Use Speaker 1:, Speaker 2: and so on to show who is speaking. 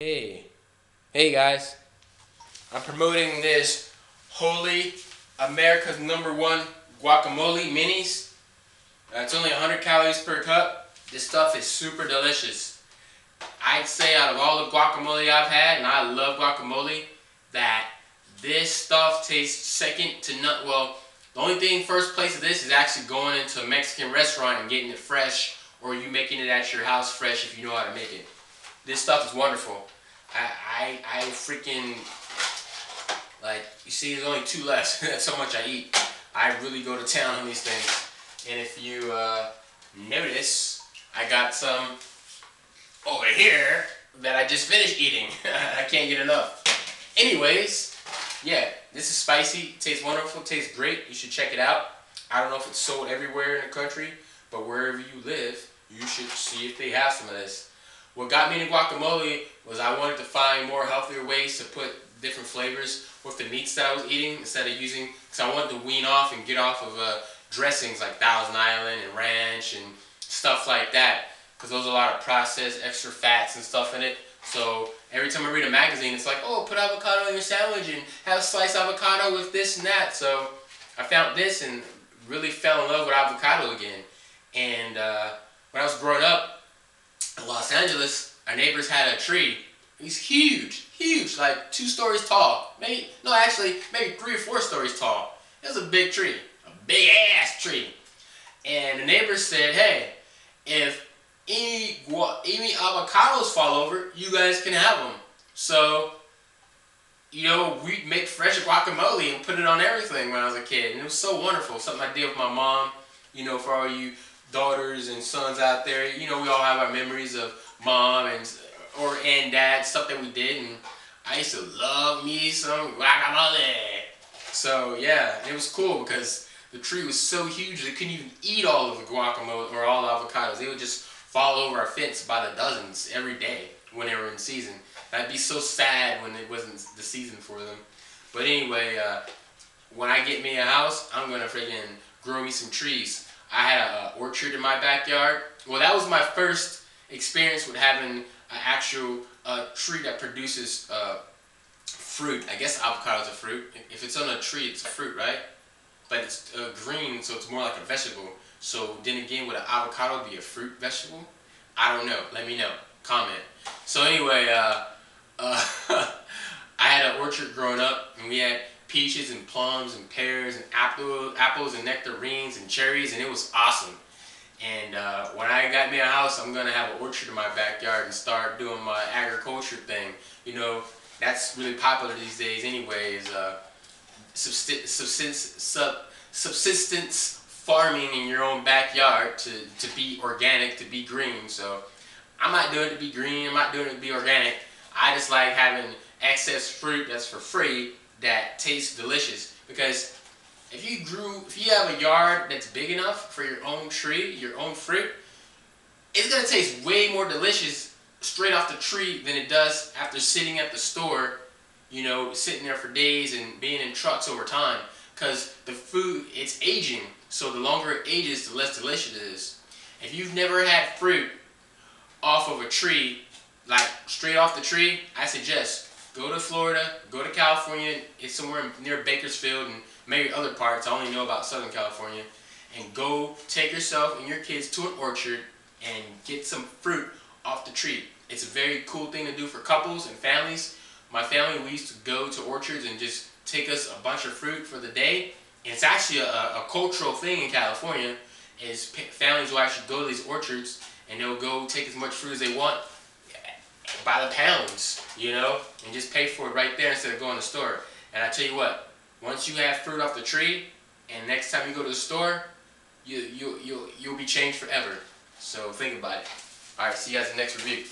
Speaker 1: Hey guys, I'm promoting this Holy America's #1 guacamole minis. It's only 100 calories per cup. This stuff is super delicious. I'd say out of all the guacamole I've had, and I love guacamole, that this stuff tastes second to none. Well, the only thing first place of this is actually going into a Mexican restaurant and getting it fresh, or you making it at your house fresh if you know how to make it. This stuff is wonderful. I freaking, like, you see there's only 2 left. That's how much I eat. I really go to town on these things. And if you notice, I got some over here that I just finished eating. I can't get enough. Anyways, yeah, this is spicy. It tastes wonderful. It tastes great. You should check it out. I don't know if it's sold everywhere in the country, but wherever you live, you should see if they have some of this. What got me into guacamole was I wanted to find more healthier ways to put different flavors with the meats that I was eating instead of using, because I wanted to wean off and get off of dressings like Thousand Island and ranch and stuff like that, because those are a lot of processed extra fats and stuff in it. So every time I read a magazine, it's like, oh, put avocado in your sandwich and have sliced avocado with this and that. So I found this and really fell in love with avocado again. And when I was growing up in Los Angeles, our neighbors had a tree. He's huge, like 2 stories tall. Maybe 3 or 4 stories tall. It was a big tree, a big ass tree. And the neighbors said, hey, if any avocados fall over, you guys can have them. So, we make fresh guacamole and put it on everything when I was a kid. And it was so wonderful. Something I did with my mom, for all you daughters and sons out there, we all have our memories of mom and dad, stuff that we did, and I used to love me some guacamole. So yeah, it was cool because the tree was so huge they couldn't even eat all of the guacamole or all the avocados. They would just fall over our fence by the dozens every day when they were in season. I'd be so sad when it wasn't the season for them. But anyway, when I get me a house, I'm gonna freaking grow me some trees. I had an orchard in my backyard. Well, that was my first experience with having an actual tree that produces fruit. I guess avocado is a fruit. If it's on a tree, it's a fruit, right? But it's green, so it's more like a vegetable. So then again, would an avocado be a fruit vegetable? I don't know. Let me know. Comment. So anyway, I had an orchard growing up, and we had peaches and plums and pears and apples and nectarines and cherries, and it was awesome. And when I got me a house, I'm gonna have an orchard in my backyard and start doing my agriculture thing. That's really popular these days anyways. Subsistence farming in your own backyard to be organic, to be green. So I'm not doing it to be green, I'm not doing it to be organic. I just like having excess fruit that's for free that tastes delicious. Because if you have a yard that's big enough for your own tree, your own fruit, it's gonna taste way more delicious straight off the tree than it does after sitting at the store, sitting there for days and being in trucks over time. Because the food, it's aging, so the longer it ages, the less delicious it is. If you've never had fruit off of a tree, like straight off the tree, I suggest go to Florida, go to California, it's somewhere near Bakersfield and maybe other parts, I only know about Southern California, and go take yourself and your kids to an orchard and get some fruit off the tree. It's a very cool thing to do for couples and families. My family, we used to go to orchards and just take us a bunch of fruit for the day. And it's actually a cultural thing in California, is families will actually go to these orchards and they'll go take as much fruit as they want by the pounds, and just pay for it right there instead of going to the store. And I tell you what, once you have fruit off the tree, and next time you go to the store, you'll be changed forever. So think about it. All right, see you guys in the next review.